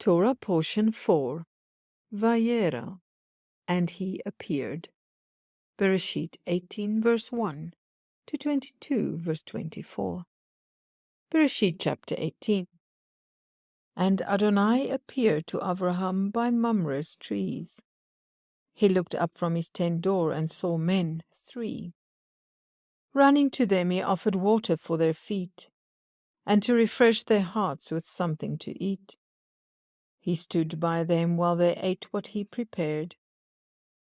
Torah Portion 4, Vayera, and he appeared. Bereshit 18 verse 1 to 22 verse 24. Bereshit chapter 18. And Adonai appeared to Avraham by Mamre's trees. He looked up from his tent door and saw men, 3. Running to them, he offered water for their feet, and to refresh their hearts with something to eat. He stood by them while they ate what he prepared.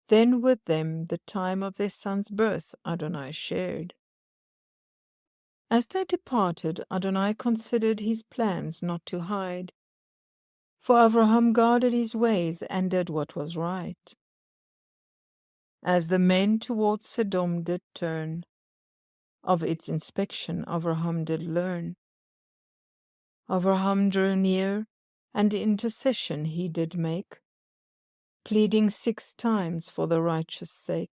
Then with them the time of their son's birth Adonai shared. As they departed, Adonai considered his plans not to hide, for Avraham guarded his ways and did what was right. As the men towards Sodom did turn, of its inspection Avraham did learn. Avraham drew near, and intercession he did make, pleading 6 times for the righteous' sake.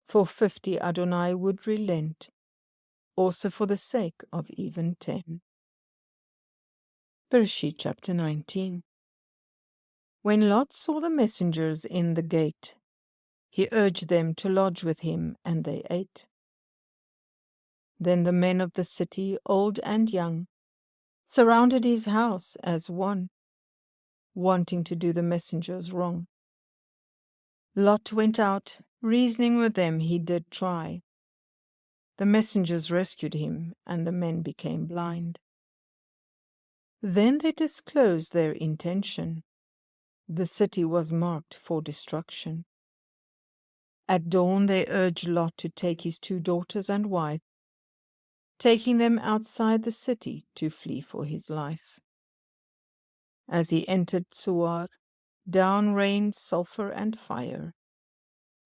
For 50 Adonai would relent, also for the sake of even 10. Bereshit chapter 19. When Lot saw the messengers in the gate, he urged them to lodge with him, and they ate. Then the men of the city, old and young, surrounded his house as one, wanting to do the messengers wrong. Lot went out, reasoning with them he did try. The messengers rescued him, and the men became blind. Then they disclosed their intention. The city was marked for destruction. At dawn they urged Lot to take his 2 daughters and wife, taking them outside the city to flee for his life. As he entered Tzuar, down rained sulfur and fire.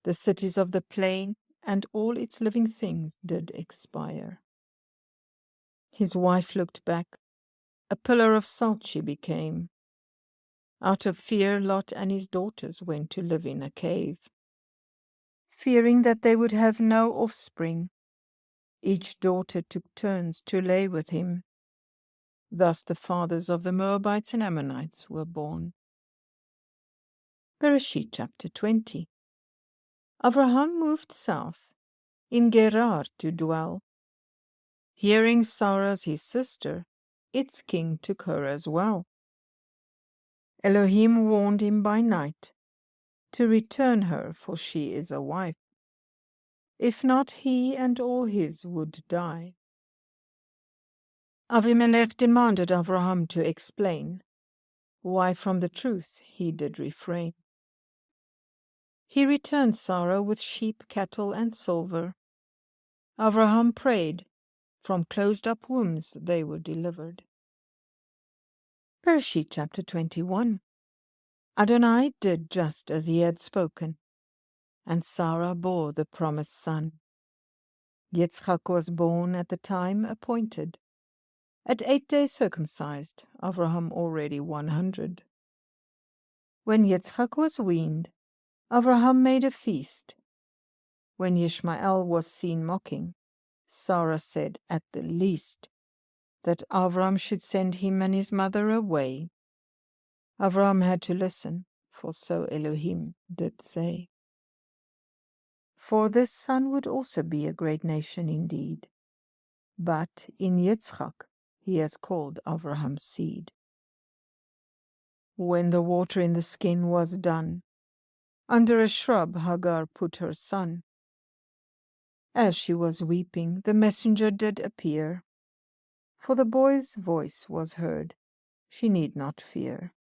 The cities of the plain and all its living things did expire. His wife looked back. A pillar of salt she became. Out of fear, Lot and his daughters went to live in a cave. Fearing that they would have no offspring, each daughter took turns to lay with him. Thus the fathers of the Moabites and Ammonites were born. Bereshit chapter 20. Avraham moved south, in Gerar to dwell. Hearing Sarah his sister, its king took her as well. Elohim warned him by night to return her, for she is a wife. If not, he and all his would die. Avimelech demanded Avraham to explain why from the truth he did refrain. He returned Sarah with sheep, cattle, and silver. Avraham prayed. From closed-up wombs they were delivered. Bereshit chapter 21. Adonai did just as he had spoken, and Sarah bore the promised son. Yitzchak was born at the time appointed. At 8 days circumcised, Avraham already 100. When Yitzchak was weaned, Avraham made a feast. When Ishmael was seen mocking, Sarah said at the least that Avram should send him and his mother away. Avram had to listen, for so Elohim did say. For this son would also be a great nation indeed. But in Yitzchak he has called Avraham's seed. When the water in the skin was done, under a shrub Hagar put her son. As she was weeping, the messenger did appear. For the boy's voice was heard, she need not fear.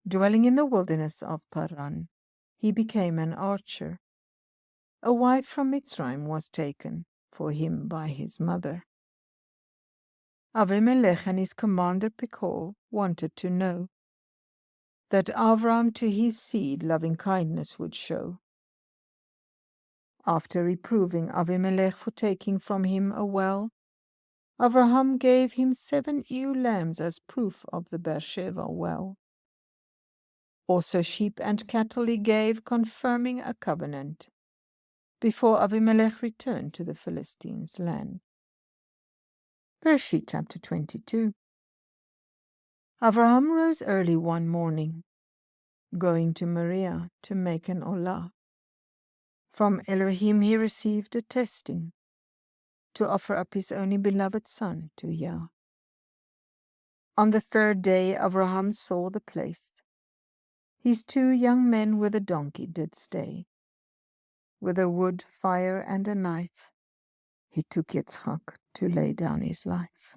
Dwelling in the wilderness of Paran, he became an archer. A wife from Mitzrayim was taken for him by his mother. Avimelech and his commander Pekol wanted to know that Avram to his seed loving kindness would show. After reproving Avimelech for taking from him a well, Avraham gave him 7 ewe lambs as proof of the Beersheba well. Also sheep and cattle he gave, confirming a covenant, before Avimelech returned to the Philistines' land. Bereshit chapter 22. Avraham rose early one morning, going to Moriah to make an olah. From Elohim he received a testing, to offer up his only beloved son to Yah. On the third day Avraham saw the place. His 2 young men with a donkey did stay. With a wood, fire, and a knife, he took Yitzchak to lay down his life.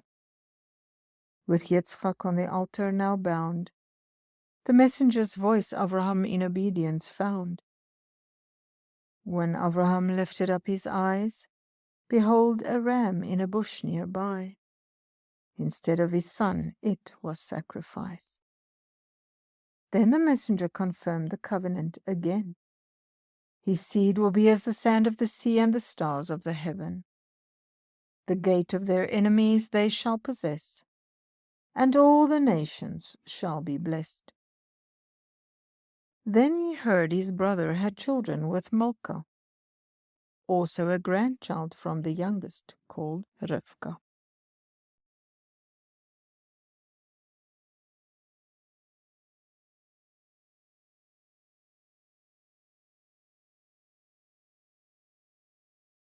With Yitzchak on the altar now bound, the messenger's voice Avraham in obedience found. When Avraham lifted up his eyes, behold, a ram in a bush nearby. Instead of his son, it was sacrificed. Then the messenger confirmed the covenant again. His seed will be as the sand of the sea and the stars of the heaven. The gate of their enemies they shall possess, and all the nations shall be blessed. Then he heard his brother had children with Milcah, also a grandchild from the youngest, called Rivkah.